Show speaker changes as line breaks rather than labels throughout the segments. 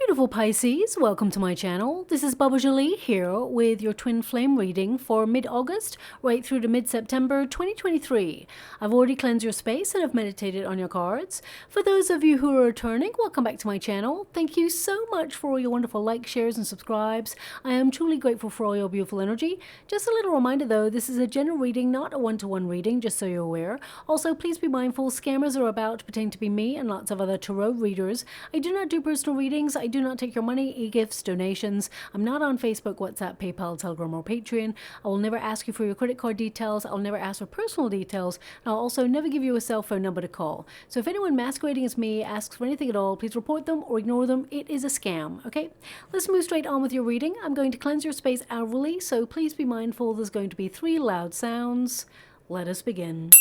Beautiful Pisces, welcome to my channel. This is Baba Jolie here with your twin flame reading for mid-August right through to mid-September 2023. I've already cleansed your space and I've meditated on your cards. For those of you who are returning, welcome back to my channel. Thank you so much for all your wonderful likes, shares and subscribes. I am truly grateful for all your beautiful energy. Just a little reminder though, this is a general reading, not a one-to-one reading, just so you're aware. Also, please be mindful, scammers are about to pretend to be me and lots of other tarot readers. I do not do personal readings. I do not take your money, e-gifts, donations. I'm not on Facebook, WhatsApp, PayPal, Telegram, or Patreon. I will never ask you for your credit card details. I'll never ask for personal details. And I'll also never give you a cell phone number to call. So if anyone masquerading as me asks for anything at all, please report them or ignore them. It is a scam, okay? Let's move straight on with your reading. I'm going to cleanse your space hourly, so please be mindful there's going to be 3 loud sounds. Let us begin.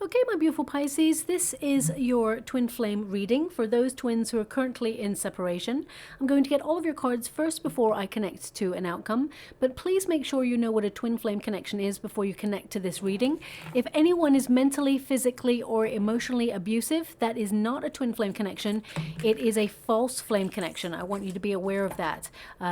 Okay, my beautiful Pisces, this is your twin flame reading for those twins who are currently in separation. I'm going to get all of your cards first before I connect to an outcome, but please make sure you know what a twin flame connection is before you connect to this reading. If anyone is mentally, physically, or emotionally abusive, that is not a twin flame connection. It is a false flame connection. I want you to be aware of that.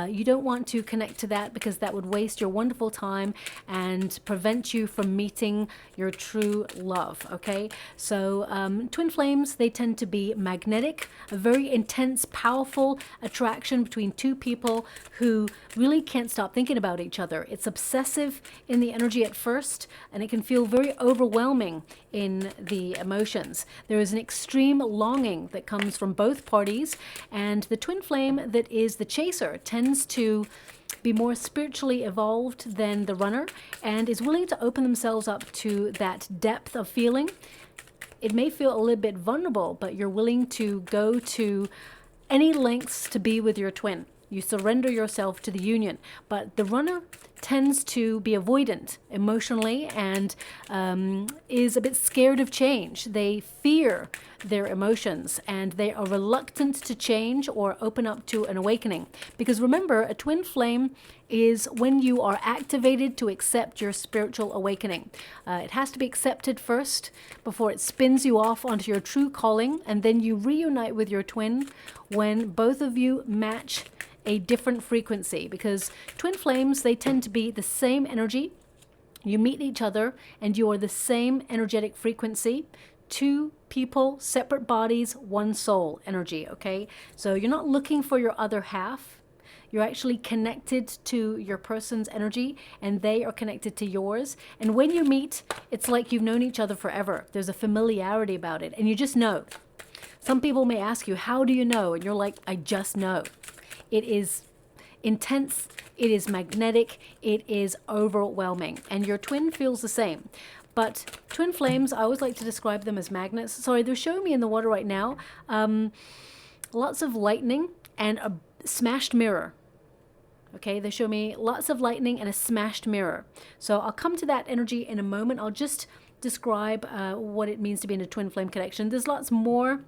You don't want to connect to that because that would waste your wonderful time and prevent you from meeting your true love. Okay, so twin flames, they tend to be magnetic, a very intense, powerful attraction between two people who really can't stop thinking about each other. It's obsessive in the energy at first, and it can feel very overwhelming in the emotions. There is an extreme longing that comes from both parties, and the twin flame that is the chaser tends to be more spiritually evolved than the runner and is willing to open themselves up to that depth of feeling. It may feel a little bit vulnerable, but you're willing to go to any lengths to be with your twin. You surrender yourself to the union, but the runner tends to be avoidant emotionally and is a bit scared of change. They fear their emotions and they are reluctant to change or open up to an awakening. Because remember, a twin flame is when you are activated to accept your spiritual awakening. It has to be accepted first before it spins you off onto your true calling, and then you reunite with your twin when both of you match a different frequency, because twin flames, they tend to be the same energy. You meet each other and you are the same energetic frequency. 2 people, separate bodies, 1 soul energy, okay? So you're not looking for your other half. You're actually connected to your person's energy and they are connected to yours. And when you meet, it's like you've known each other forever. There's a familiarity about it and you just know. Some people may ask you, how do you know? And you're like, I just know. It is intense, it is magnetic, it is overwhelming, and your twin feels the same. But twin flames, I always like to describe them as magnets. Sorry, they're showing me in the water right now. Lots of lightning and a smashed mirror. Okay, they show me lots of lightning and a smashed mirror. So I'll come to that energy in a moment. I'll just describe what it means to be in a twin flame connection. There's lots more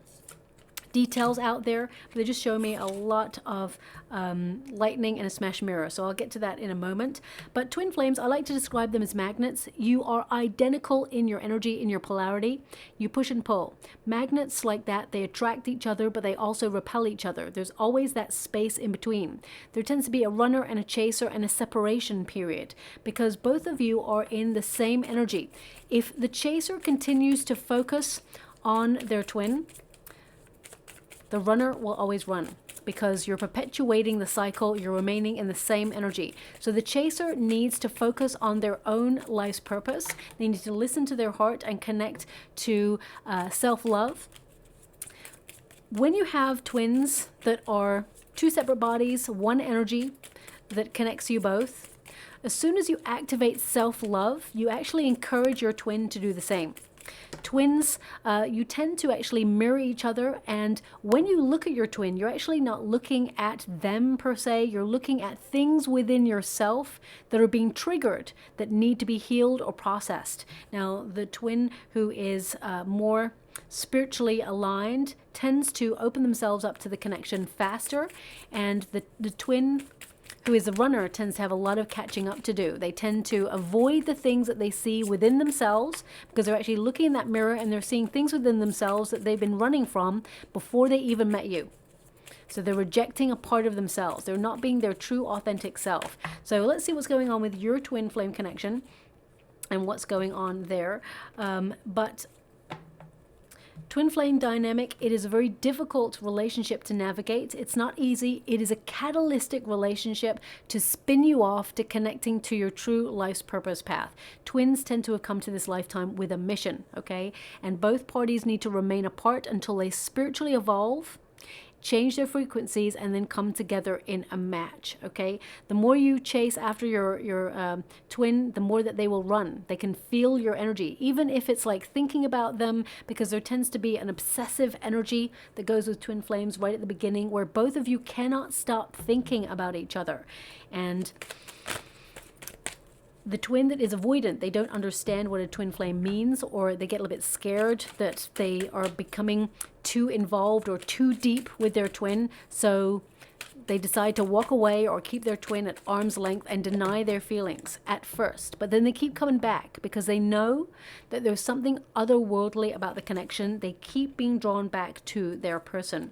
details out there, but they just show me a lot of lightning and a smashed mirror, so I'll get to that in a moment. But twin flames, I like to describe them as magnets. You are identical in your energy, in your polarity. You push and pull. Magnets like that, they attract each other, but they also repel each other. There's always that space in between. There tends to be a runner and a chaser and a separation period because both of you are in the same energy. If the chaser continues to focus on their twin, the runner will always run because you're perpetuating the cycle. You're remaining in the same energy. So the chaser needs to focus on their own life's purpose. They need to listen to their heart and connect to self-love. When you have twins that are 2 separate bodies, 1 energy that connects you both, as soon as you activate self-love, you actually encourage your twin to do the same. Twins, you tend to actually mirror each other, and when you look at your twin, you're actually not looking at them per se. You're looking at things within yourself that are being triggered that need to be healed or processed. Now, the twin who is more spiritually aligned tends to open themselves up to the connection faster, and the twin who is a runner tends to have a lot of catching up to do. They tend to avoid the things that they see within themselves because they're actually looking in that mirror and they're seeing things within themselves that they've been running from before they even met you. So they're rejecting a part of themselves. They're not being their true authentic self. So let's see what's going on with your twin flame connection and what's going on there. But twin flame dynamic, it is a very difficult relationship to navigate. It's not easy. It is a catalytic relationship to spin you off to connecting to your true life's purpose path. Twins tend to have come to this lifetime with a mission, okay? And both parties need to remain apart until they spiritually evolve, change their frequencies, and then come together in a match, okay? The more you chase after your twin, the more that they will run. They can feel your energy, even if it's like thinking about them, because there tends to be an obsessive energy that goes with twin flames right at the beginning, where both of you cannot stop thinking about each other. And the twin that is avoidant, they don't understand what a twin flame means, or they get a little bit scared that they are becoming too involved or too deep with their twin. So they decide to walk away or keep their twin at arm's length and deny their feelings at first. But then they keep coming back because they know that there's something otherworldly about the connection. They keep being drawn back to their person.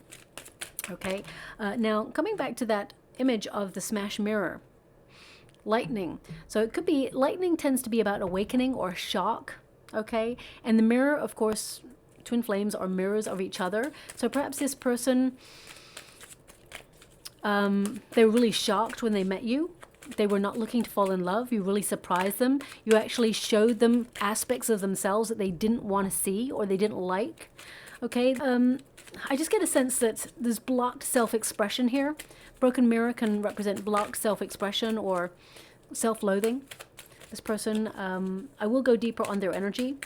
Okay, now coming back to that image of the smash mirror. Lightning. So it could be, lightning tends to be about awakening or shock, okay? And the mirror, of course, twin flames are mirrors of each other. So perhaps this person, they were really shocked when they met you. They were not looking to fall in love. You really surprised them. You actually showed them aspects of themselves that they didn't want to see or they didn't like, okay? I just get a sense that there's blocked self-expression here. Broken mirror can represent blocked self-expression or self-loathing. This person, I will go deeper on their energy,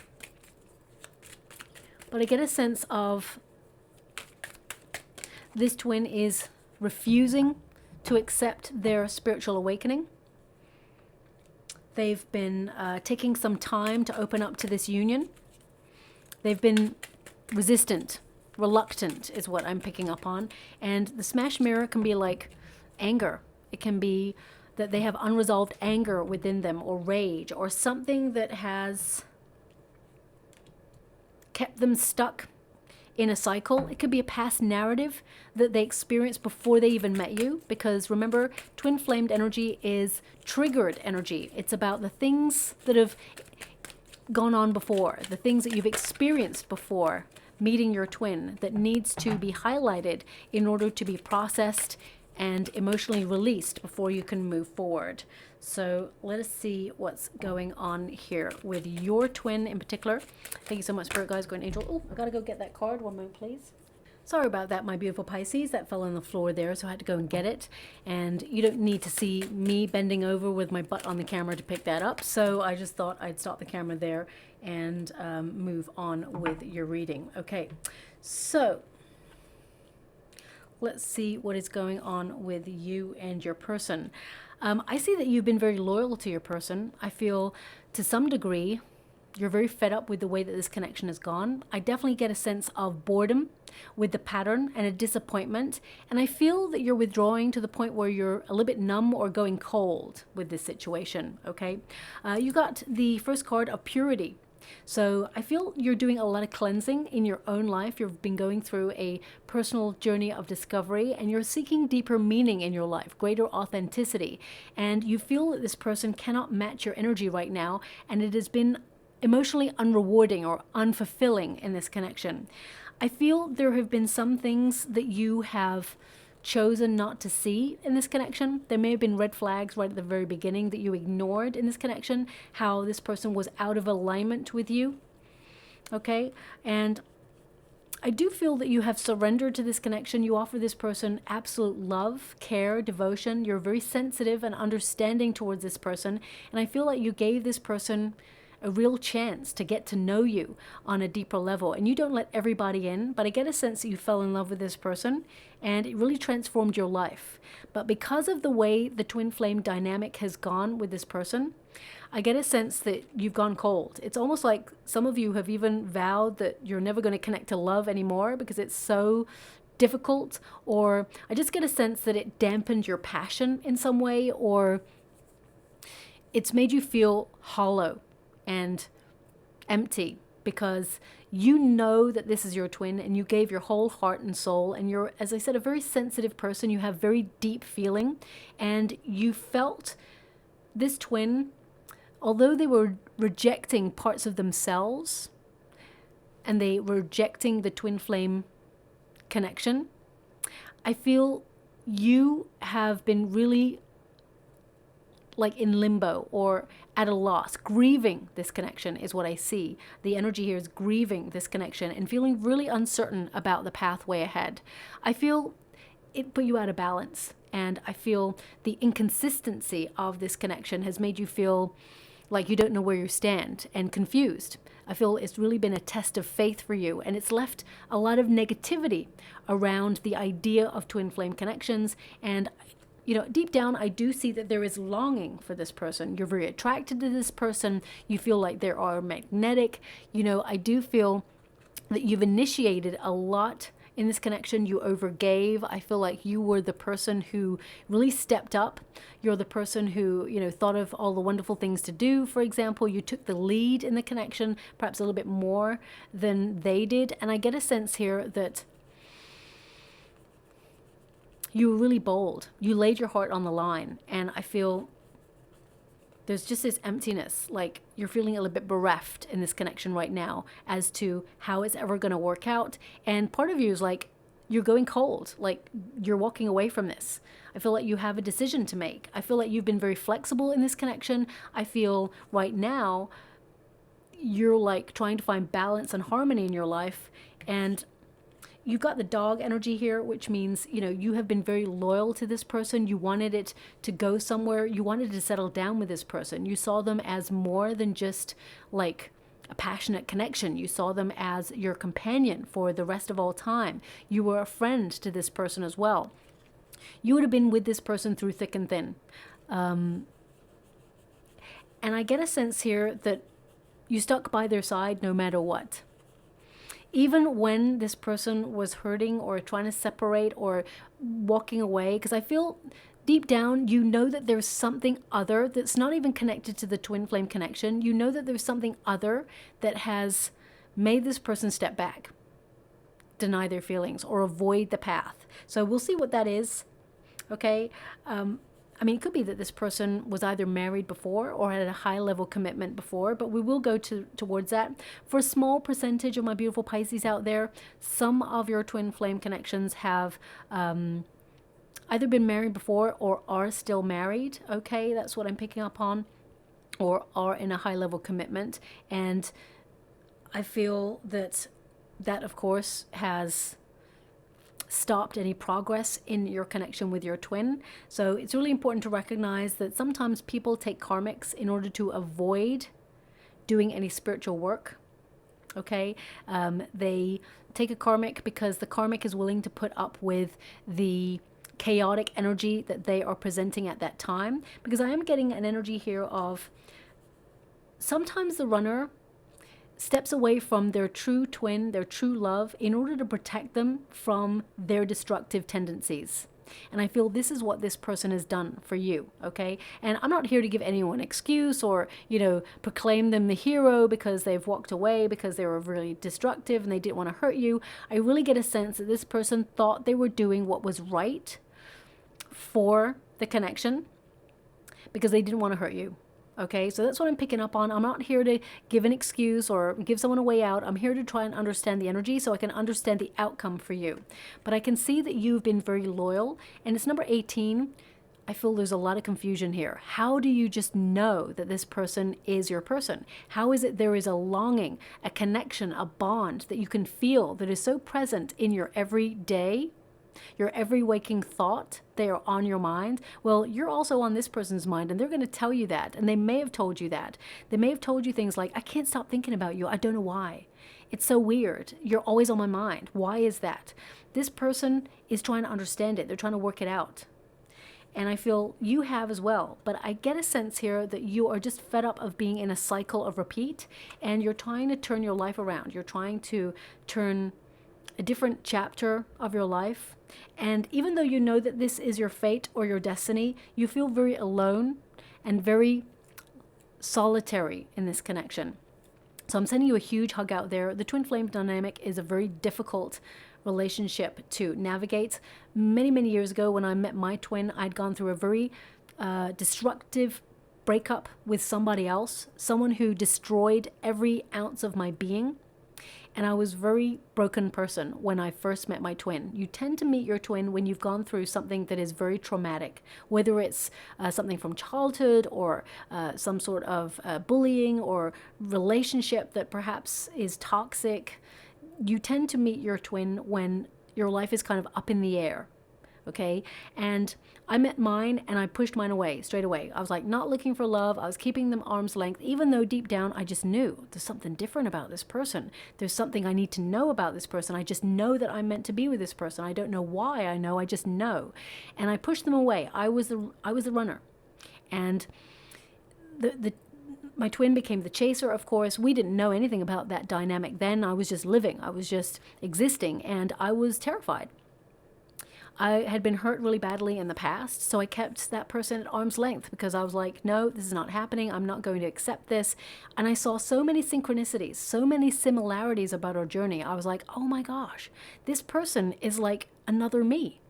but I get a sense of this twin is refusing to accept their spiritual awakening. They've been taking some time to open up to this union. They've been resistant. Reluctant is what I'm picking up on. And the smash mirror can be like anger. It can be that they have unresolved anger within them, or rage, or something that has kept them stuck in a cycle. It could be a past narrative that they experienced before they even met you, because remember, twin flamed energy is triggered energy. It's about the things that have gone on before, the things that you've experienced before meeting your twin, that needs to be highlighted in order to be processed and emotionally released before you can move forward. So let us see what's going on here with your twin in particular. Thank you so much, Spirit Guides, Guardian Angel. Oh, I gotta go get that card. One moment, please. Sorry about that, my beautiful Pisces. That fell on the floor there, so I had to go and get it. And you don't need to see me bending over with my butt on the camera to pick that up. So I just thought I'd stop the camera there and move on with your reading. Okay, so let's see what is going on with you and your person. I see that you've been very loyal to your person. I feel to some degree you're very fed up with the way that this connection has gone. I definitely get a sense of boredom with the pattern and a disappointment. And I feel that you're withdrawing to the point where you're a little bit numb or going cold with this situation, okay? You got the first card of purity. So I feel you're doing a lot of cleansing in your own life. You've been going through a personal journey of discovery, and you're seeking deeper meaning in your life, greater authenticity. And you feel that this person cannot match your energy right now, and it has been emotionally unrewarding or unfulfilling in this connection. I feel there have been some things that you have chosen not to see in this connection. There may have been red flags right at the very beginning that you ignored in this connection, how this person was out of alignment with you, okay? And I do feel that you have surrendered to this connection. You offer this person absolute love, care, devotion. You're very sensitive and understanding towards this person, and I feel like you gave this person a real chance to get to know you on a deeper level. And you don't let everybody in, but I get a sense that you fell in love with this person and it really transformed your life. But because of the way the twin flame dynamic has gone with this person, I get a sense that you've gone cold. It's almost like some of you have even vowed that you're never going to connect to love anymore because it's so difficult, or I just get a sense that it dampened your passion in some way, or it's made you feel hollow and empty because you know that this is your twin and you gave your whole heart and soul, and you're, as I said, a very sensitive person. You have very deep feeling, and you felt this twin, although they were rejecting parts of themselves and they were rejecting the twin flame connection, I feel you have been really like in limbo or at a loss, grieving this connection is what I see. The energy here is grieving this connection and feeling really uncertain about the pathway ahead. I feel it put you out of balance, and I feel the inconsistency of this connection has made you feel like you don't know where you stand and confused. I feel it's really been a test of faith for you, and it's left a lot of negativity around the idea of twin flame connections. And you know, deep down, I do see that there is longing for this person. You're very attracted to this person. You feel like they are magnetic. You know, I do feel that you've initiated a lot in this connection. You overgave. I feel like you were the person who really stepped up. You're the person who, you know, thought of all the wonderful things to do. For example, you took the lead in the connection, perhaps a little bit more than they did. And I get a sense here that you were really bold. You laid your heart on the line. And I feel there's just this emptiness, like you're feeling a little bit bereft in this connection right now as to how it's ever going to work out. And part of you is like, you're going cold, like you're walking away from this. I feel like you have a decision to make. I feel like you've been very flexible in this connection. I feel right now you're like trying to find balance and harmony in your life. And you've got the dog energy here, which means, you know, you have been very loyal to this person. You wanted it to go somewhere. You wanted to settle down with this person. You saw them as more than just like a passionate connection. You saw them as your companion for the rest of all time. You were a friend to this person as well. You would have been with this person through thick and thin. And I get a sense here that you stuck by their side no matter what. Even when this person was hurting or trying to separate or walking away, because I feel deep down, you know that there's something other that's not even connected to the twin flame connection. You know that there's something other that has made this person step back, deny their feelings, or avoid the path. So we'll see what that is, okay? I mean, it could be that this person was either married before or had a high level commitment before, but we will go towards that. For a small percentage of my beautiful Pisces out there, some of your twin flame connections have either been married before or are still married. Okay, that's what I'm picking up on, or are in a high level commitment. And I feel that that, of course, has stopped any progress in your connection with your twin. So it's really important to recognize that sometimes people take karmics in order to avoid doing any spiritual work. Okay, they take a karmic because the karmic is willing to put up with the chaotic energy that they are presenting at that time. Because I am getting an energy here of sometimes the runner steps away from their true twin, their true love, in order to protect them from their destructive tendencies. And I feel this is what this person has done for you, okay? And I'm not here to give anyone an excuse or, you know, proclaim them the hero because they've walked away because they were really destructive and they didn't want to hurt you. I really get a sense that this person thought they were doing what was right for the connection because they didn't want to hurt you. Okay, so that's what I'm picking up on. I'm not here to give an excuse or give someone a way out. I'm here to try and understand the energy so I can understand the outcome for you. But I can see that you've been very loyal. And it's number 18. I feel there's a lot of confusion here. How do you just know that this person is your person? How is it there is a longing, a connection, a bond that you can feel that is so present in your everyday Your every waking thought, they are on your mind. Well, you're also on this person's mind, and they're going to tell you that. And they may have told you that. They may have told you things like, I can't stop thinking about you. I don't know why. It's so weird. You're always on my mind. Why is that? This person is trying to understand it. They're trying to work it out. And I feel you have as well. But I get a sense here that you are just fed up of being in a cycle of repeat, and you're trying to turn your life around. You're trying to turn a different chapter of your life. And even though you know that this is your fate or your destiny, you feel very alone and very solitary in this connection. So I'm sending you a huge hug out there. The twin flame dynamic is a very difficult relationship to navigate. Many, many years ago when I met my twin, I'd gone through a very destructive breakup with somebody else, someone who destroyed every ounce of my being. And I was a very broken person when I first met my twin. You tend to meet your twin when you've gone through something that is very traumatic, whether it's something from childhood or some sort of bullying or relationship that perhaps is toxic. You tend to meet your twin when your life is kind of up in the air. Okay. And I met mine and I pushed mine away straight away. I was like not looking for love. I was keeping them arm's length, even though deep down I just knew there's something different about this person. There's something I need to know about this person. I just know that I'm meant to be with this person. I don't know why I know. I just know. And I pushed them away. I was the runner. And my twin became the chaser, of course. We didn't know anything about that dynamic then. I was just living. I was just existing. And I was terrified. I had been hurt really badly in the past, so I kept that person at arm's length because I was like, no, this is not happening. I'm not going to accept this. And I saw so many synchronicities, so many similarities about our journey. I was like, oh my gosh, this person is like another me.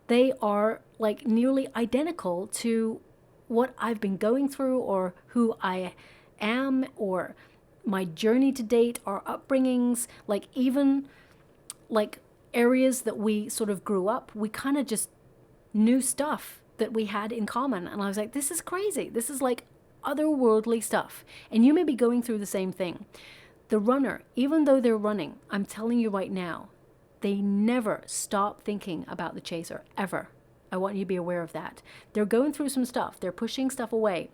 They are like nearly identical to what I've been going through or who I am or my journey to date, our upbringings, like even like areas that we sort of grew up, we kind of just knew stuff that we had in common. And I was like, this is crazy. This is like otherworldly stuff. And you may be going through the same thing. The runner, even though they're running, I'm telling you right now, they never stop thinking about the chaser, ever. I want you to be aware of that. They're going through some stuff. They're pushing stuff away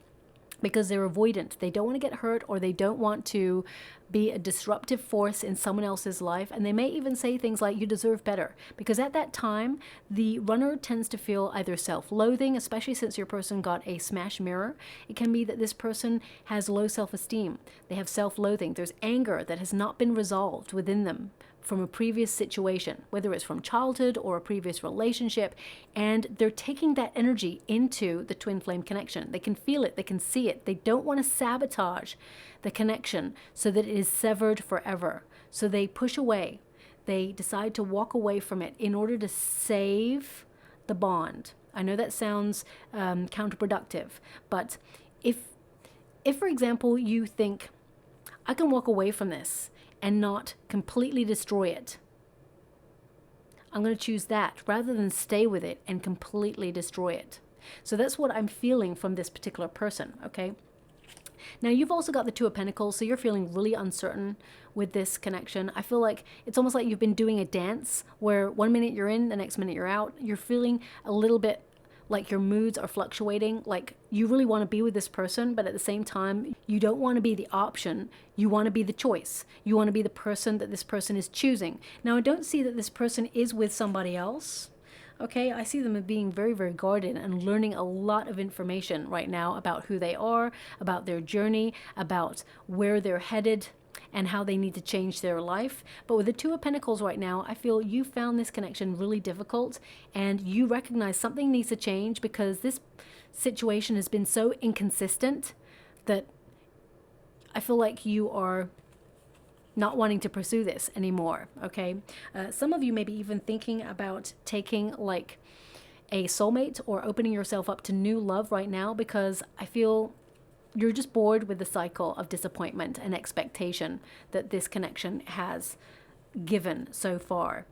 because they're avoidant. They don't want to get hurt, or they don't want to be a disruptive force in someone else's life. And they may even say things like, you deserve better. Because at that time, the runner tends to feel either self-loathing, especially since your person got a smash mirror. It can be that this person has low self-esteem. They have self-loathing. There's anger that has not been resolved within them from a previous situation, whether it's from childhood or a previous relationship, and they're taking that energy into the twin flame connection. They can feel it, they can see it. They don't want to sabotage the connection so that it is severed forever. So they push away. They decide to walk away from it in order to save the bond. I know that sounds counterproductive, but if for example, you think, I can walk away from this and not completely destroy it, I'm going to choose that rather than stay with it and completely destroy it. So that's what I'm feeling from this particular person, okay? Now, you've also got the Two of Pentacles, so you're feeling really uncertain with this connection. I feel like it's almost like you've been doing a dance where one minute you're in, the next minute you're out. You're feeling a little bit like your moods are fluctuating, like you really want to be with this person, but at the same time, you don't want to be the option. You want to be the choice. You want to be the person that this person is choosing. Now, I don't see that this person is with somebody else. Okay, I see them as being very, very guarded and learning a lot of information right now about who they are, about their journey, about where they're headed, and how they need to change their life. But with the Two of Pentacles right now, I feel you found this connection really difficult, and you recognize something needs to change because this situation has been so inconsistent that I feel like you are not wanting to pursue this anymore, okay? Some of you may be even thinking about taking like a soulmate or opening yourself up to new love right now, because I feel you're just bored with the cycle of disappointment and expectation that this connection has given so far.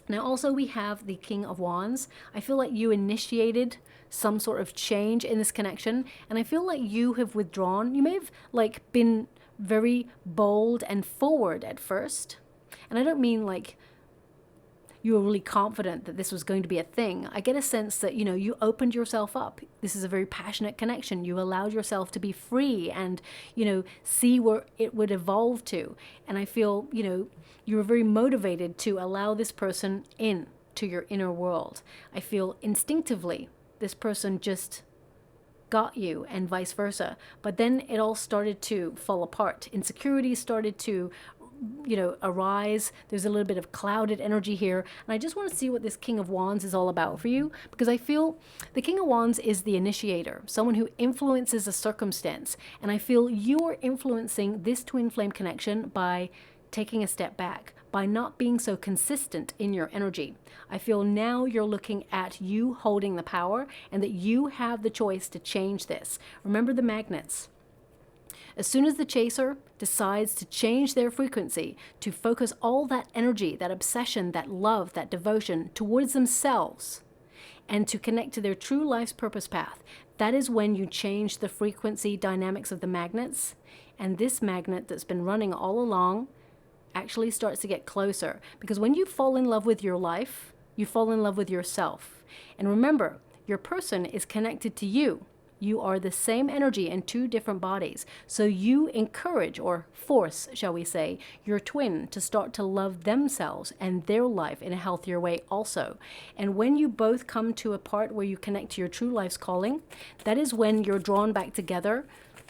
Now, also we have the King of Wands. I feel like you initiated some sort of change in this connection, and I feel like you have withdrawn. You may have like been very bold and forward at first. And I don't mean like you were really confident that this was going to be a thing. I get a sense that, you know, you opened yourself up. This is a very passionate connection. You allowed yourself to be free and, you know, see where it would evolve to. And I feel, you know, you were very motivated to allow this person in to your inner world. I feel instinctively this person just got you and vice versa. But then it all started to fall apart. Insecurities started to, you know, arise. There's a little bit of clouded energy here. And I just want to see what this King of Wands is all about for you, because I feel the King of Wands is the initiator, someone who influences a circumstance. And I feel you're influencing this twin flame connection by taking a step back, by not being so consistent in your energy. I feel now you're looking at you holding the power and that you have the choice to change this. Remember the magnets. As soon as the chaser decides to change their frequency, to focus all that energy, that obsession, that love, that devotion towards themselves, and to connect to their true life's purpose path, that is when you change the frequency dynamics of the magnets. And this magnet that's been running all along actually starts to get closer. Because when you fall in love with your life, you fall in love with yourself. And remember, your person is connected to you. You are the same energy in two different bodies. So you encourage, or force, shall we say, your twin to start to love themselves and their life in a healthier way also. And when you both come to a part where you connect to your true life's calling, that is when you're drawn back together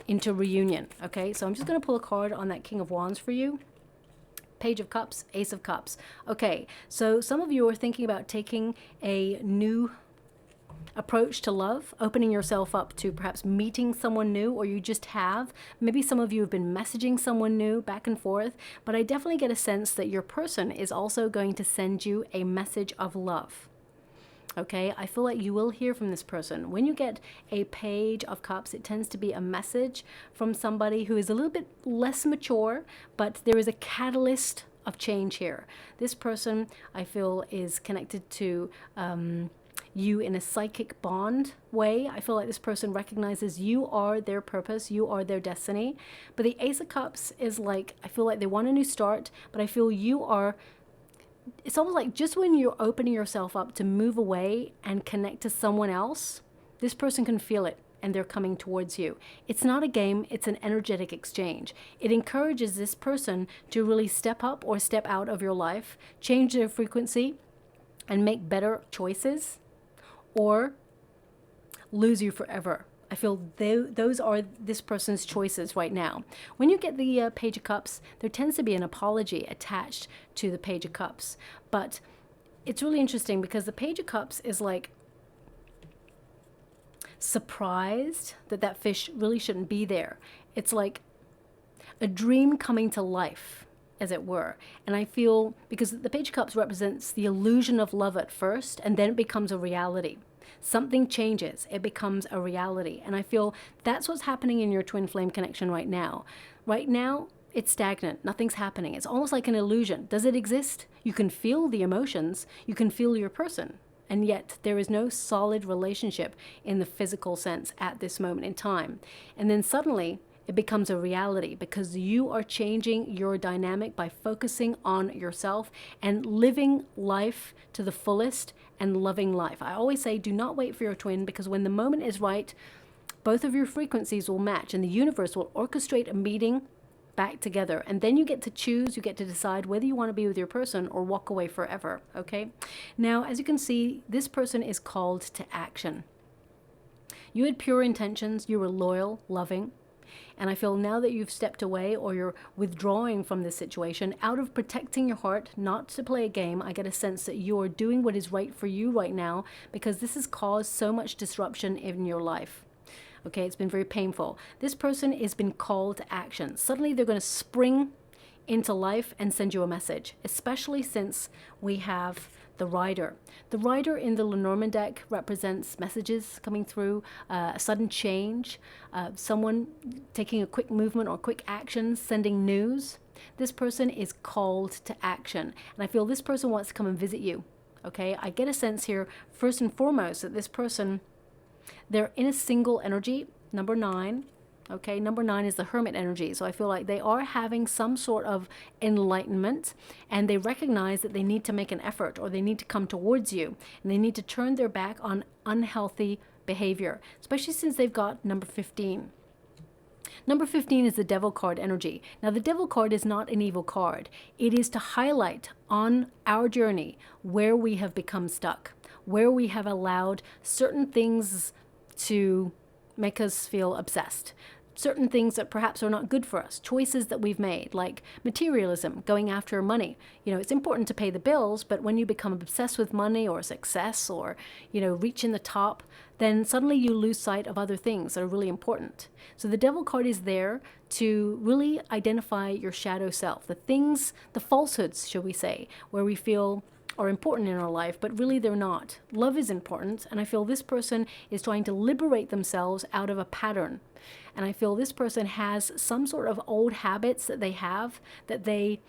into reunion. Okay, so I'm just going to pull a card on that King of Wands for you. Page of Cups, Ace of Cups. Okay, so some of you are thinking about taking a new approach to love, opening yourself up to perhaps meeting someone new, or you just have. Maybe some of you have been messaging someone new back and forth, but I definitely get a sense that your person is also going to send you a message of love. Okay, I feel like you will hear from this person. When you get a Page of Cups, it tends to be a message from somebody who is a little bit less mature, but there is a catalyst of change here. This person, I feel, is connected to you in a psychic bond way. I feel like this person recognizes you are their purpose, you are their destiny. But the Ace of Cups is like, I feel like they want a new start, but I feel you are, it's almost like just when you're opening yourself up to move away and connect to someone else, this person can feel it and they're coming towards you. It's not a game, it's an energetic exchange. It encourages this person to really step up or step out of your life, change their frequency and make better choices, or lose you forever. I feel those are this person's choices right now. When you get the Page of Cups, there tends to be an apology attached to the Page of Cups. But it's really interesting because the Page of Cups is like surprised that that fish really shouldn't be there. It's like a dream coming to life, as it were. And I feel, because the Page of Cups represents the illusion of love at first, and then it becomes a reality. Something changes, it becomes a reality. And I feel that's what's happening in your twin flame connection right now. Right now, it's stagnant, nothing's happening. It's almost like an illusion. Does it exist? You can feel the emotions, you can feel your person, and yet there is no solid relationship in the physical sense at this moment in time. And then suddenly, it becomes a reality because you are changing your dynamic by focusing on yourself and living life to the fullest and loving life. I always say, do not wait for your twin, because when the moment is right, both of your frequencies will match and the universe will orchestrate a meeting back together. And then you get to choose, you get to decide whether you want to be with your person or walk away forever. Okay. Now, as you can see, this person is called to action. You had pure intentions. You were loyal, loving. And I feel now that you've stepped away or you're withdrawing from this situation out of protecting your heart, not to play a game, I get a sense that you are doing what is right for you right now, because this has caused so much disruption in your life. Okay, it's been very painful. This person has been called to action. Suddenly they're going to spring into life and send you a message, especially since we have the Rider. The Rider in the LENORMAND deck represents messages coming through, a sudden change, someone taking a quick movement or quick action, sending news. This person is called to action. And I feel this person wants to come and visit you. Okay, I get a sense here, first and foremost, that this person, they're in a single energy, number 9. Okay, number 9 is the Hermit energy. So I feel like they are having some sort of enlightenment, and they recognize that they need to make an effort, or they need to come towards you, and they need to turn their back on unhealthy behavior, especially since they've got number 15. Number 15 is the Devil card energy. Now, the Devil card is not an evil card. It is to highlight on our journey where we have become stuck, where we have allowed certain things to make us feel obsessed, certain things that perhaps are not good for us, choices that we've made, like materialism, going after money. You know, it's important to pay the bills, but when you become obsessed with money or success, or, you know, reaching the top, then suddenly you lose sight of other things that are really important. So the Devil card is there to really identify your shadow self, the things, the falsehoods, shall we say, where we feel are important in our life, but really they're not. Love is important, and I feel this person is trying to liberate themselves out of a pattern. And I feel this person has some sort of old habits that they have, that they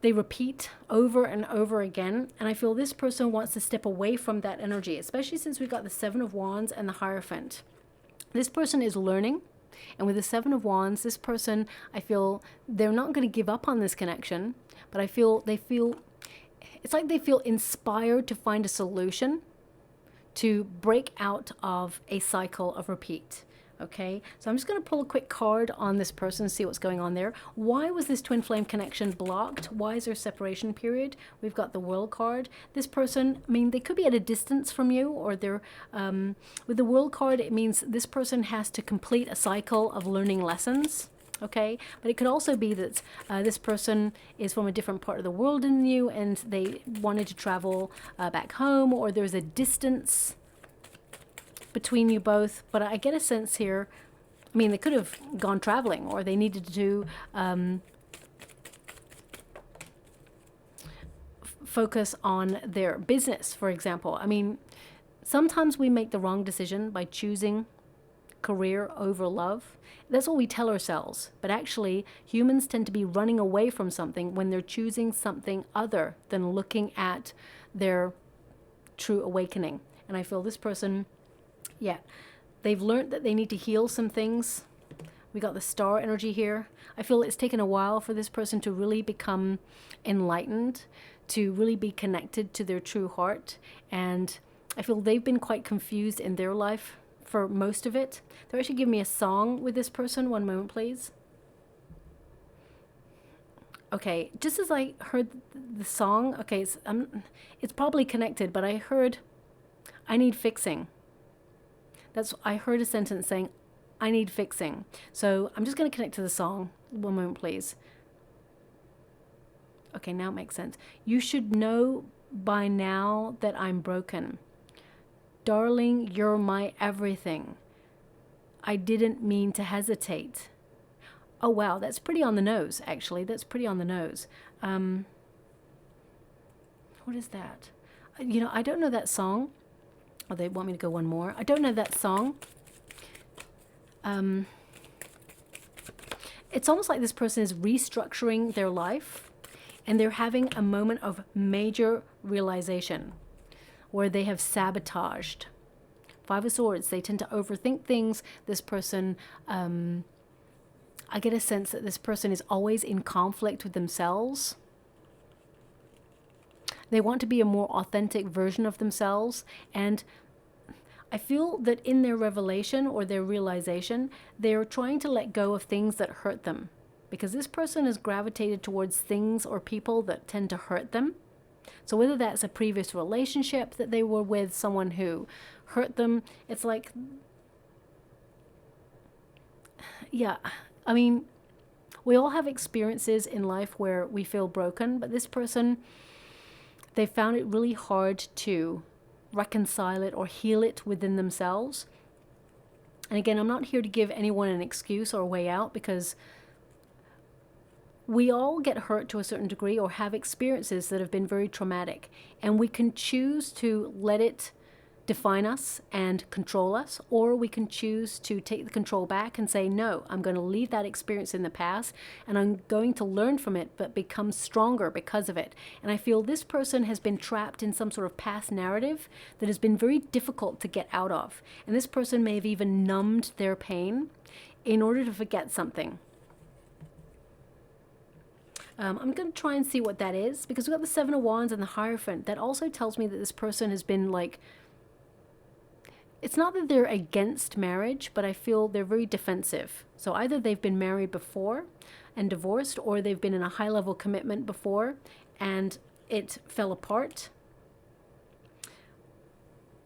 repeat over and over again. And I feel this person wants to step away from that energy, especially since we've got the Seven of Wands and the Hierophant. This person is learning. And with the Seven of Wands, this person, I feel they're not going to give up on this connection, but I feel it's like they feel inspired to find a solution to break out of a cycle of repeat. Okay, so I'm just going to pull a quick card on this person, see what's going on there. Why was this twin flame connection blocked? Why is there separation period? We've got the World card. This person, I mean, they could be at a distance from you, or they're with the World card, it means this person has to complete a cycle of learning lessons. Okay, but it could also be that this person is from a different part of the world than you, and they wanted to travel back home, or there's a distance between you both. But I get a sense here, I mean, they could have gone traveling, or they needed to focus on their business, for example. I mean, sometimes we make the wrong decision by choosing career over love. That's what we tell ourselves. But actually, humans tend to be running away from something when they're choosing something other than looking at their true awakening. And I feel this person, yeah, they've learned that they need to heal some things. We got the Star energy here. I feel it's taken a while for this person to really become enlightened, to really be connected to their true heart. And I feel they've been quite confused in their life for most of it. They're actually giving me a song with this person. One moment, please. Okay, just as I heard the song, okay, it's probably connected, but I heard, I need fixing. I heard a sentence saying, I need fixing. So I'm just going to connect to the song. One moment, please. Okay, now it makes sense. You should know by now that I'm broken. Darling, you're my everything. I didn't mean to hesitate. Oh, wow, that's pretty on the nose, actually. That's pretty on the nose. What is that? You know, I don't know that song. Oh, they want me to go one more. I don't know that song. It's almost like this person is restructuring their life, and they're having a moment of major realization where they have sabotaged. Five of Swords, they tend to overthink things. This person, I get a sense that this person is always in conflict with themselves. They want to be a more authentic version of themselves. And I feel that in their revelation or their realization, they're trying to let go of things that hurt them. Because this person has gravitated towards things or people that tend to hurt them. So whether that's a previous relationship that they were with, someone who hurt them, it's like, yeah, I mean, we all have experiences in life where we feel broken, but this person, they found it really hard to reconcile it or heal it within themselves. And again, I'm not here to give anyone an excuse or a way out, because we all get hurt to a certain degree or have experiences that have been very traumatic, and we can choose to let it define us and control us, or we can choose to take the control back and say, no, I'm going to leave that experience in the past and I'm going to learn from it, but become stronger because of it. And I feel this person has been trapped in some sort of past narrative that has been very difficult to get out of. And this person may have even numbed their pain in order to forget something. I'm going to try and see what that is, because we've got the Seven of Wands and the Hierophant. That also tells me that this person has been like, it's not that they're against marriage, but I feel they're very defensive. So either they've been married before and divorced, or they've been in a high-level commitment before and it fell apart.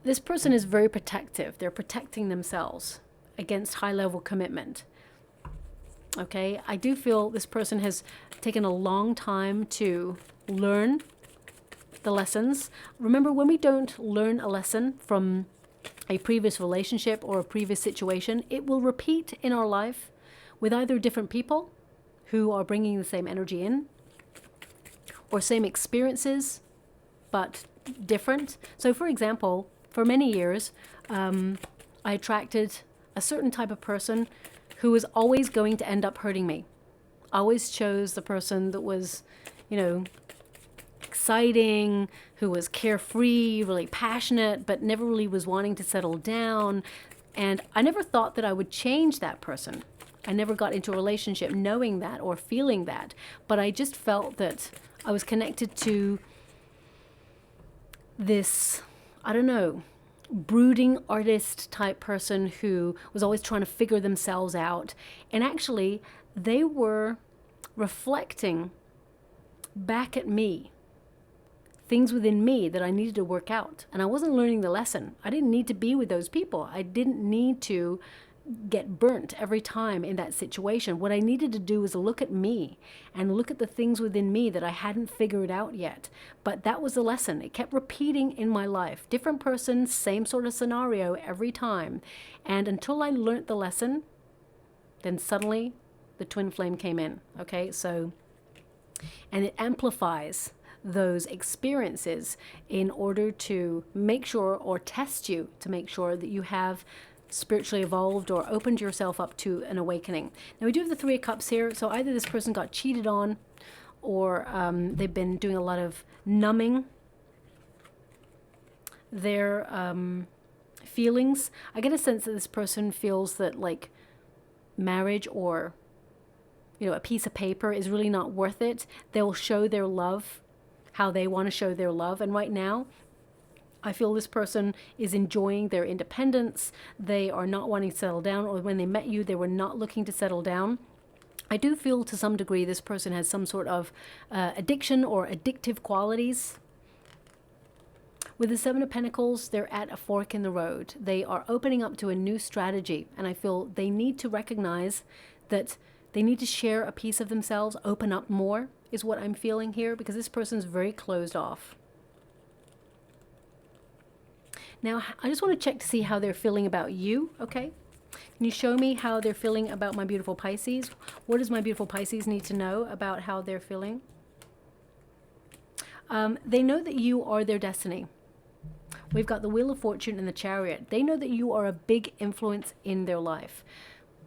This person is very protective. They're protecting themselves against high-level commitment. Okay, I do feel this person has taken a long time to learn the lessons. Remember, when we don't learn a lesson from a previous relationship or a previous situation, it will repeat in our life with either different people who are bringing the same energy in, or same experiences but different. So for example, for many years I attracted a certain type of person who was always going to end up hurting me. I always chose the person that was, you know, exciting, who was carefree, really passionate, but never really was wanting to settle down. And I never thought that I would change that person. I never got into a relationship knowing that or feeling that, but I just felt that I was connected to this, I don't know, brooding artist type person who was always trying to figure themselves out. And actually, they were reflecting back at me things within me that I needed to work out. And I wasn't learning the lesson. I didn't need to be with those people. I didn't need to get burnt every time in that situation. What I needed to do was look at me and look at the things within me that I hadn't figured out yet. But that was the lesson. It kept repeating in my life. Different person, same sort of scenario every time. And until I learned the lesson, then suddenly the twin flame came in. Okay, so, and it amplifies those experiences in order to make sure, or test you to make sure that you have spiritually evolved or opened yourself up to an awakening. Now we do have the Three of Cups here, so either this person got cheated on, or they've been doing a lot of numbing their feelings. I get a sense that this person feels that like marriage or, you know, a piece of paper is really not worth it. They'll show their love how they want to show their love, and right now I feel this person is enjoying their independence. They are not wanting to settle down, or when they met you, they were not looking to settle down. I do feel to some degree this person has some sort of addiction or addictive qualities. With the Seven of Pentacles, they're at a fork in the road. They are opening up to a new strategy, and I feel they need to recognize that they need to share a piece of themselves, open up more, is what I'm feeling here, because this person's very closed off. Now, I just want to check to see how they're feeling about you, okay? Can you show me how they're feeling about my beautiful Pisces? What does my beautiful Pisces need to know about how they're feeling? They know that you are their destiny. We've got the Wheel of Fortune and the Chariot. They know that you are a big influence in their life.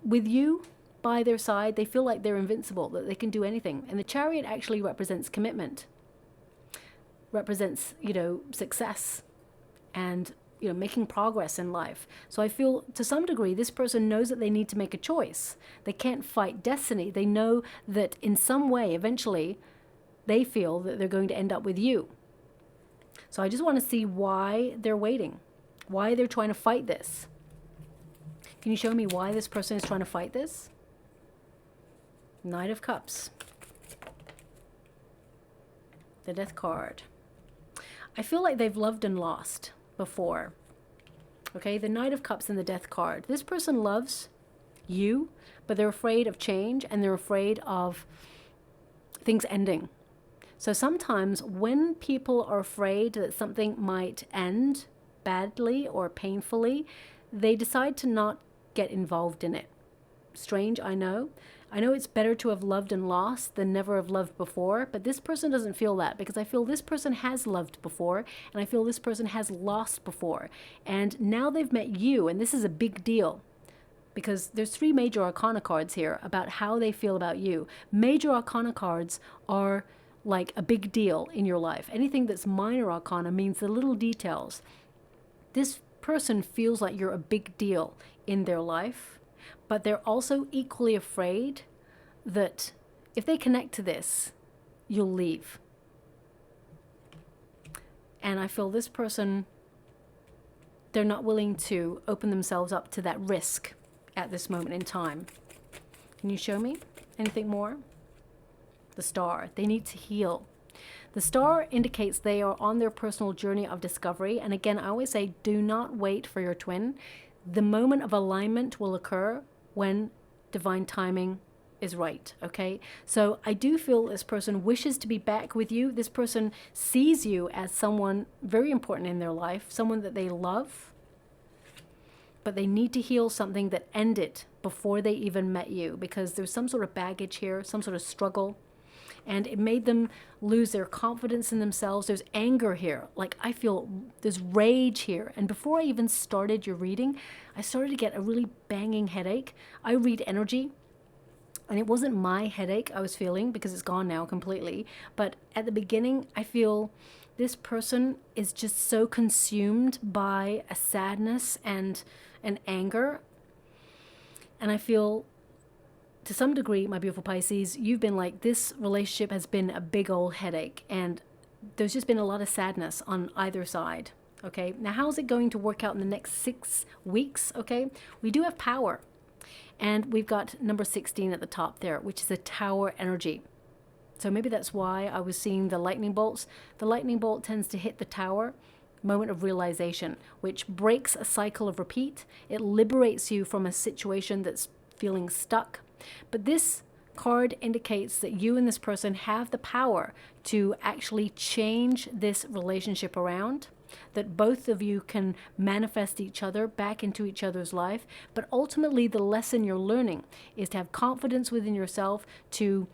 With you by their side, they feel like they're invincible, that they can do anything. And the Chariot actually represents commitment, represents, you know, success and, you know, making progress in life. So I feel to some degree this person knows that they need to make a choice. They can't fight destiny. They know that in some way eventually they feel that they're going to end up with you. So I just want to see why they're waiting, why they're trying to fight this. Can you show me why this person is trying to fight this? Knight of Cups. The Death card. I feel like they've loved and lost before. Okay, the Knight of Cups and the Death card. This person loves you, but they're afraid of change and they're afraid of things ending. So sometimes when people are afraid that something might end badly or painfully, they decide to not get involved in it. Strange, I know. I know it's better to have loved and lost than never have loved before, but this person doesn't feel that, because I feel this person has loved before, and I feel this person has lost before. And now they've met you, and this is a big deal, because there's 3 major arcana cards here about how they feel about you. Major arcana cards are like a big deal in your life. Anything that's minor arcana means the little details. This person feels like you're a big deal in their life, but they're also equally afraid that if they connect to this, you'll leave. And I feel this person, they're not willing to open themselves up to that risk at this moment in time. Can you show me anything more? The Star. They need to heal. The Star indicates they are on their personal journey of discovery. And again, I always say, do not wait for your twin. The moment of alignment will occur when divine timing is right, okay? So I do feel this person wishes to be back with you. This person sees you as someone very important in their life, someone that they love, but they need to heal something that ended before they even met you, because there's some sort of baggage here, some sort of struggle, and it made them lose their confidence in themselves. There's anger here. Like, I feel there's rage here. And before I even started your reading, I started to get a really banging headache. I read energy, and it wasn't my headache I was feeling, because it's gone now completely. But at the beginning, I feel this person is just so consumed by a sadness and an anger. And I feel, to some degree, my beautiful Pisces, you've been like, this relationship has been a big old headache, and there's just been a lot of sadness on either side. Okay, now how's it going to work out in the next 6 weeks? Okay, we do have power, and we've got number 16 at the top there, which is a tower energy. So maybe that's why I was seeing the lightning bolts. The lightning bolt tends to hit the tower, moment of realization, which breaks a cycle of repeat. It liberates you from a situation that's feeling stuck. But this card indicates that you and this person have the power to actually change this relationship around, that both of you can manifest each other back into each other's life. But ultimately, the lesson you're learning is to have confidence within yourself, to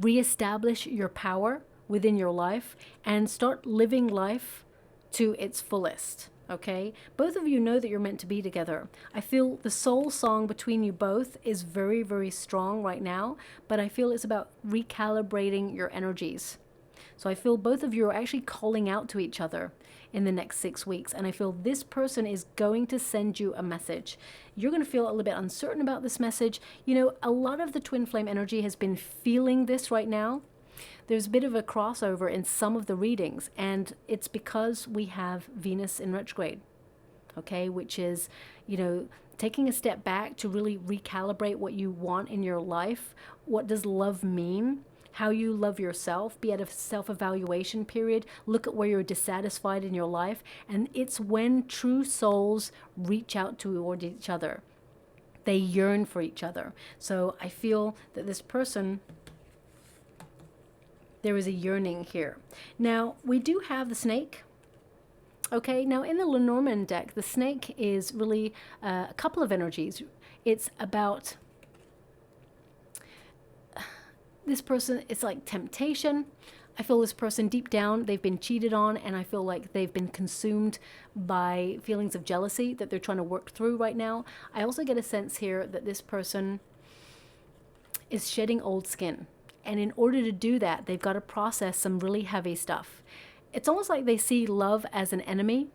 reestablish your power within your life, and start living life to its fullest. Okay, both of you know that you're meant to be together. I feel the soul song between you both is very, very strong right now, but I feel it's about recalibrating your energies. So I feel both of you are actually calling out to each other in the next 6 weeks, and I feel this person is going to send you a message. You're going to feel a little bit uncertain about this message. You know, a lot of the twin flame energy has been feeling this right now. There's a bit of a crossover in some of the readings, and it's because we have Venus in retrograde, okay, which is, you know, taking a step back to really recalibrate what you want in your life. What does love mean? How you love yourself, be at a self-evaluation period, look at where you're dissatisfied in your life, and it's when true souls reach out toward each other. They yearn for each other. So I feel that this person, there is a yearning here. Now, we do have the snake. Okay, now in the LENORMAND deck, the snake is really a couple of energies. It's about this person, it's like temptation. I feel this person deep down, they've been cheated on, and I feel like they've been consumed by feelings of jealousy that they're trying to work through right now. I also get a sense here that this person is shedding old skin. And in order to do that, they've got to process some really heavy stuff. It's almost like they see love as an enemy.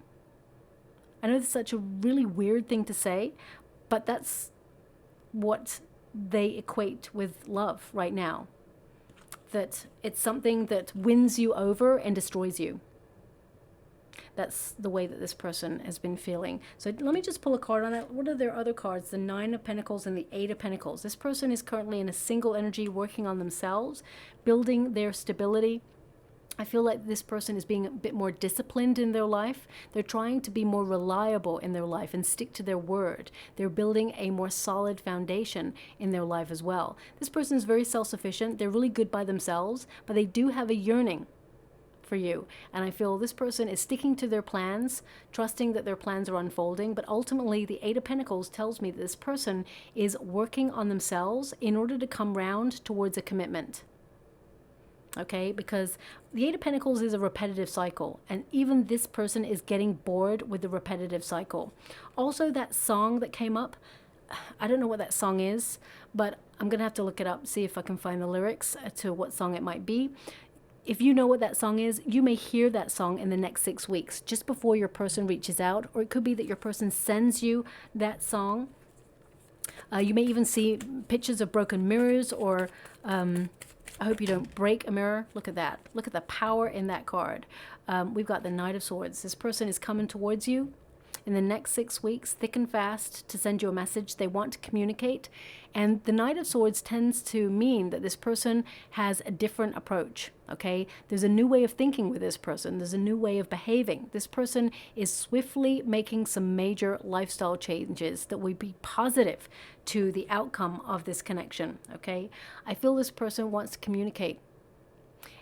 I know it's such a really weird thing to say, but that's what they equate with love right now. That it's something that wins you over and destroys you. That's the way that this person has been feeling. So let me just pull a card on it. What are their other cards? The 9 of Pentacles and the 8 of Pentacles. This person is currently in a single energy, working on themselves, building their stability. I feel like this person is being a bit more disciplined in their life. They're trying to be more reliable in their life and stick to their word. They're building a more solid foundation in their life as well. This person is very self-sufficient. They're really good by themselves, but they do have a yearning for you. And I feel this person is sticking to their plans, trusting that their plans are unfolding. But ultimately, the Eight of Pentacles tells me that this person is working on themselves in order to come round towards a commitment. Okay, because the Eight of Pentacles is a repetitive cycle, and even this person is getting bored with the repetitive cycle. Also, that song that came up, I don't know what that song is, but I'm gonna have to look it up, see if I can find the lyrics to what song it might be. If you know what that song is, you may hear that song in the next 6 weeks, just before your person reaches out, or it could be that your person sends you that song. You may even see pictures of broken mirrors, or I hope you don't break a mirror. Look at that. Look at the power in that card. We've got the Knight of Swords. This person is coming towards you in the next 6 weeks, thick and fast, to send you a message. They want to communicate. And the Knight of Swords tends to mean that this person has a different approach, okay? There's a new way of thinking with this person. There's a new way of behaving. This person is swiftly making some major lifestyle changes that will be positive to the outcome of this connection, okay? I feel this person wants to communicate.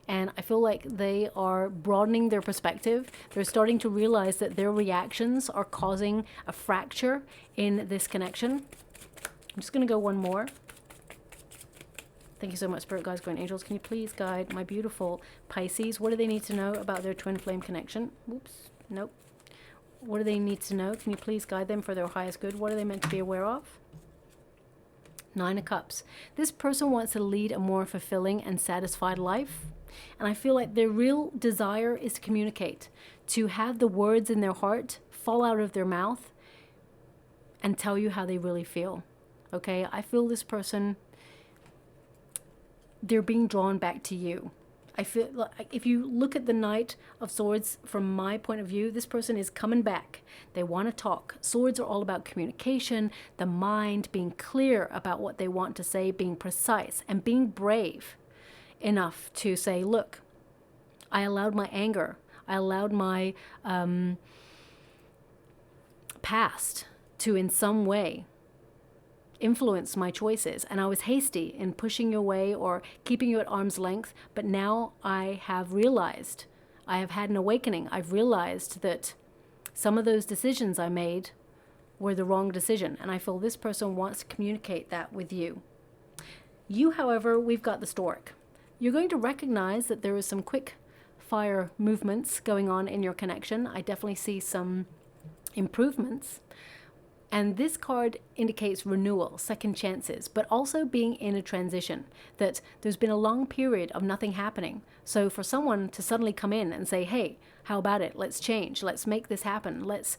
And I feel like they are broadening their perspective. They're starting to realize that their reactions are causing a fracture in this connection. I'm just going to go one more. Thank you so much, Spirit Guides, Guardian Angels. Can you please guide my beautiful Pisces? What do they need to know about their twin flame connection? Oops, nope. What do they need to know? Can you please guide them for their highest good? What are they meant to be aware of? Nine of Cups. This person wants to lead a more fulfilling and satisfied life. And I feel like their real desire is to communicate, to have the words in their heart fall out of their mouth and tell you how they really feel. Okay, I feel this person, they're being drawn back to you. I feel like if you look at the Knight of Swords from my point of view, this person is coming back. They want to talk. Swords are all about communication, the mind, being clear about what they want to say, being precise, and being brave enough to say, look, I allowed my anger, I allowed my past to in some way influence my choices, and I was hasty in pushing you away or keeping you at arm's length, but now I have realized, I have had an awakening. I've realized that some of those decisions I made were the wrong decision, and I feel this person wants to communicate that with you. You, however, we've got the Stork. You're going to recognize that there is some quick fire movements going on in your connection. I definitely see some improvements. And this card indicates renewal, second chances, but also being in a transition, that there's been a long period of nothing happening. So for someone to suddenly come in and say, hey, how about it? Let's change. Let's make this happen. Let's,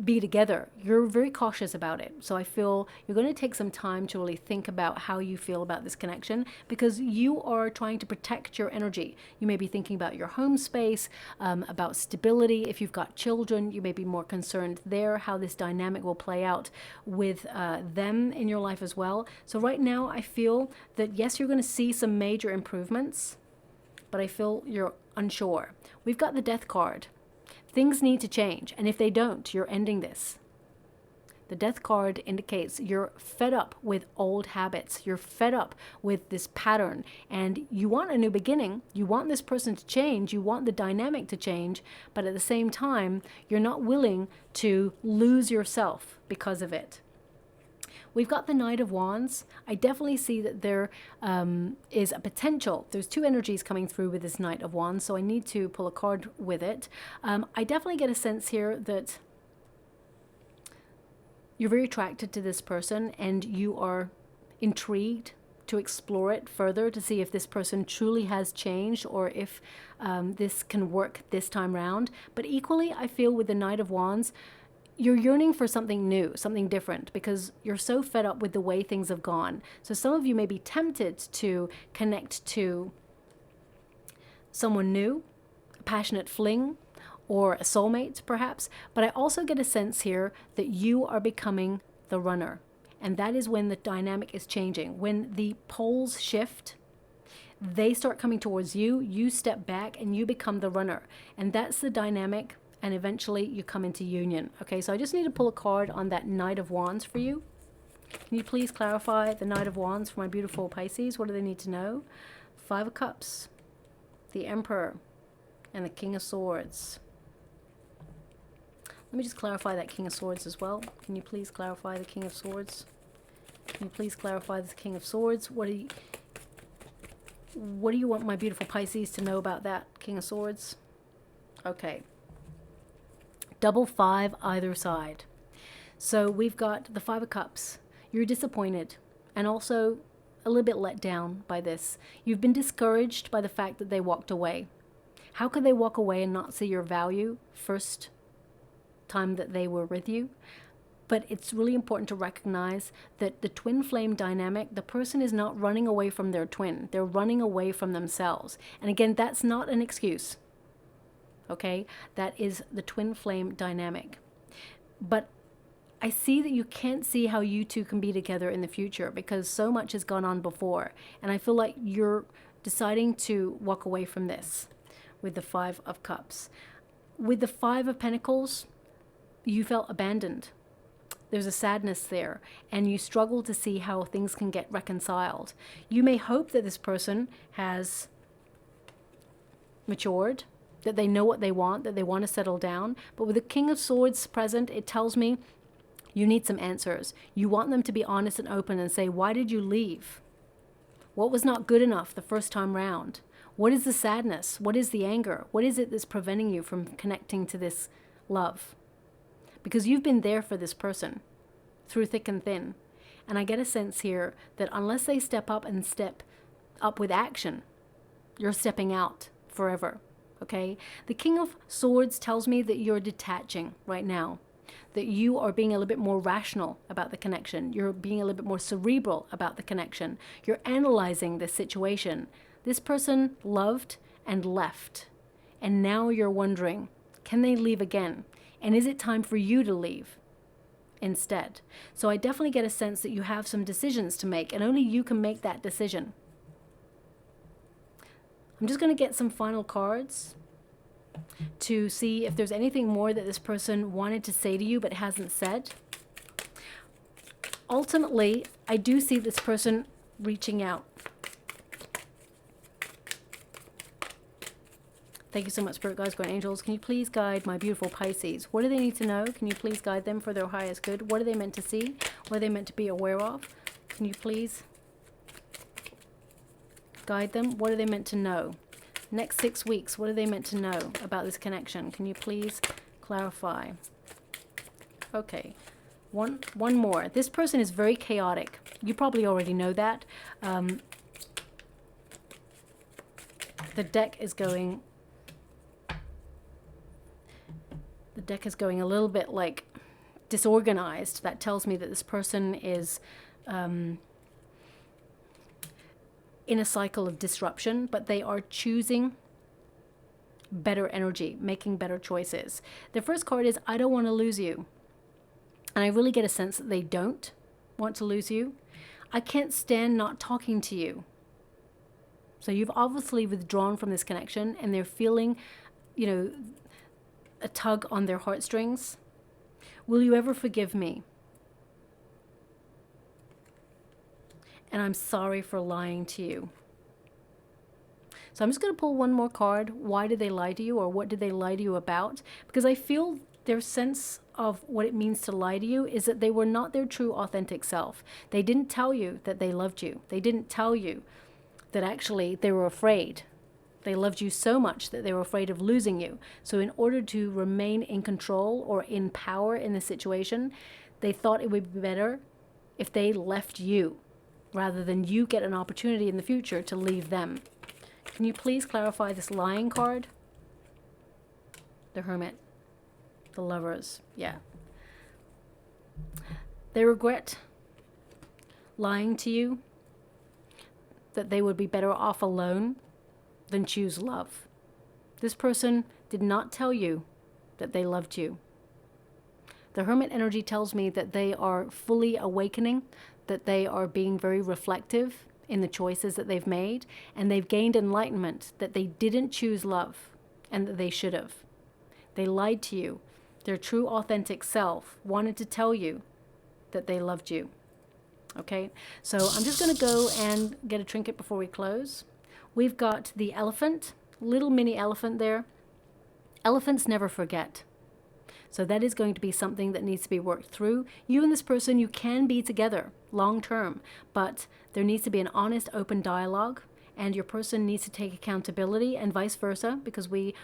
be together. You're very cautious about it. So I feel you're going to take some time to really think about how you feel about this connection, because you are trying to protect your energy. You may be thinking about your home space, about stability. If you've got children, you may be more concerned there, how this dynamic will play out with them in your life as well. So right now I feel that yes, you're going to see some major improvements, but I feel you're unsure. We've got the Death card. Things need to change, and if they don't, you're ending this. The Death card indicates you're fed up with old habits. You're fed up with this pattern, and you want a new beginning. You want this person to change. You want the dynamic to change, but at the same time, you're not willing to lose yourself because of it. We've got the Knight of Wands. I definitely see that there is a potential. There's two energies coming through with this Knight of Wands, so I need to pull a card with it. I definitely get a sense here that you're very attracted to this person and you are intrigued to explore it further, to see if this person truly has changed or if this can work this time round. But equally, I feel with the Knight of Wands, you're yearning for something new, something different, because you're so fed up with the way things have gone. So some of you may be tempted to connect to someone new, a passionate fling, or a soulmate perhaps. But I also get a sense here that you are becoming the runner. And that is when the dynamic is changing. When the poles shift, they start coming towards you, you step back and you become the runner. And that's the dynamic. And eventually you come into union. Okay, so I just need to pull a card on that Knight of Wands for you. Can you please clarify the Knight of Wands for my beautiful Pisces? What do they need to know? Five of Cups, the Emperor, and the King of Swords. Let me just clarify that King of Swords as well. Can you please clarify the King of Swords? Can you please clarify the King of Swords? What do you want my beautiful Pisces to know about that King of Swords? Okay. Double 5 either side. So we've got the 5 of Cups. You're disappointed and also a little bit let down by this. You've been discouraged by the fact that they walked away. How could they walk away and not see your value first time that they were with you? But it's really important to recognize that the twin flame dynamic, the person is not running away from their twin. They're running away from themselves. And again, that's not an excuse. Okay? That is the twin flame dynamic. But I see that you can't see how you two can be together in the future because so much has gone on before. And I feel like you're deciding to walk away from this with the 5 of Cups. With the 5 of Pentacles, you felt abandoned. There's a sadness there, and you struggle to see how things can get reconciled. You may hope that this person has matured, that they know what they want, that they want to settle down. But with the King of Swords present, it tells me you need some answers. You want them to be honest and open and say, why did you leave? What was not good enough the first time round? What is the sadness? What is the anger? What is it that's preventing you from connecting to this love? Because you've been there for this person through thick and thin. And I get a sense here that unless they step up and step up with action, you're stepping out forever, okay? The King of Swords tells me that you're detaching right now, that you are being a little bit more rational about the connection. You're being a little bit more cerebral about the connection. You're analyzing the situation. This person loved and left, and now you're wondering, can they leave again? And is it time for you to leave instead? So I definitely get a sense that you have some decisions to make, and only you can make that decision. I'm just going to get some final cards to see if there's anything more that this person wanted to say to you but hasn't said. Ultimately, I do see this person reaching out. Thank you so much, Spirit Guides, Guardian Angels. Can you please guide my beautiful Pisces? What do they need to know? Can you please guide them for their highest good? What are they meant to see? What are they meant to be aware of? Can you please guide them? What are they meant to know? Next 6 weeks, what are they meant to know about this connection? Can you please clarify? Okay, one more. This person is very chaotic. You probably already know that. The deck is going a little bit like disorganized. That tells me that this person is in a cycle of disruption, but they are choosing better energy, making better choices. The first card is, I don't want to lose you. And I really get a sense that they don't want to lose you. I can't stand not talking to you. So you've obviously withdrawn from this connection, and they're feeling, you know, a tug on their heartstrings. Will you ever forgive me? And I'm sorry for lying to you. So I'm just going to pull one more card. Why did they lie to you, or what did they lie to you about? Because I feel their sense of what it means to lie to you is that they were not their true authentic self. They didn't tell you that they loved you. They didn't tell you that actually they were afraid. They loved you so much that they were afraid of losing you. So in order to remain in control or in power in the situation, they thought it would be better if they left you rather than you get an opportunity in the future to leave them. Can you please clarify this lying card? The Hermit. The Lovers. Yeah. They regret lying to you, that they would be better off alone than choose love. This person did not tell you that they loved you. The Hermit energy tells me that they are fully awakening, that they are being very reflective in the choices that they've made, and they've gained enlightenment that they didn't choose love and that they should have. They lied to you. Their true authentic self wanted to tell you that they loved you. Okay, so I'm just going to go and get a trinket before we close. We've got the elephant, little mini elephant there. Elephants never forget. So that is going to be something that needs to be worked through. You and this person, you can be together long term, but there needs to be an honest, open dialogue, and your person needs to take accountability and vice versa, because we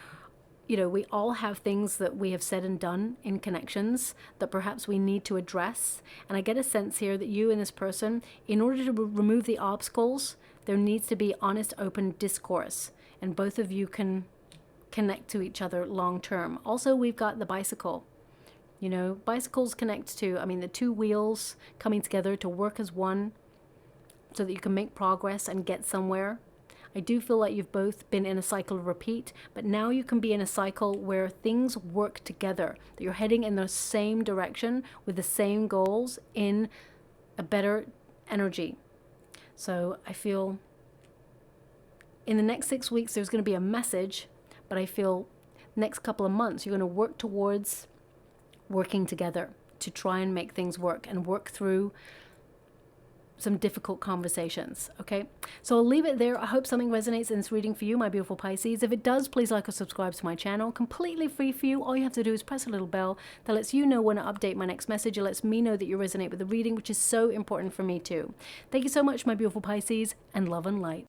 all have things that we have said and done in connections that perhaps we need to address. And I get a sense here that you and this person, in order to remove the obstacles, there needs to be honest, open discourse, and both of you can connect to each other long term. Also, we've got the bicycle. Bicycles connect to, the two wheels coming together to work as one so that you can make progress and get somewhere. I do feel like you've both been in a cycle of repeat, but now you can be in a cycle where things work together, that you're heading in the same direction with the same goals in a better energy. So I feel in the next 6 weeks, there's going to be a message, but I feel next couple of months, you're going to work towards working together to try and make things work and work through some difficult conversations. Okay, so I'll leave it there. I hope something resonates in this reading for you, my beautiful Pisces. If it does, please like or subscribe to my channel. Completely free for you. All you have to do is press a little bell that lets you know when I update my next message. It lets me know that you resonate with the reading, which is so important for me too. Thank you so much, my beautiful Pisces, and love and light.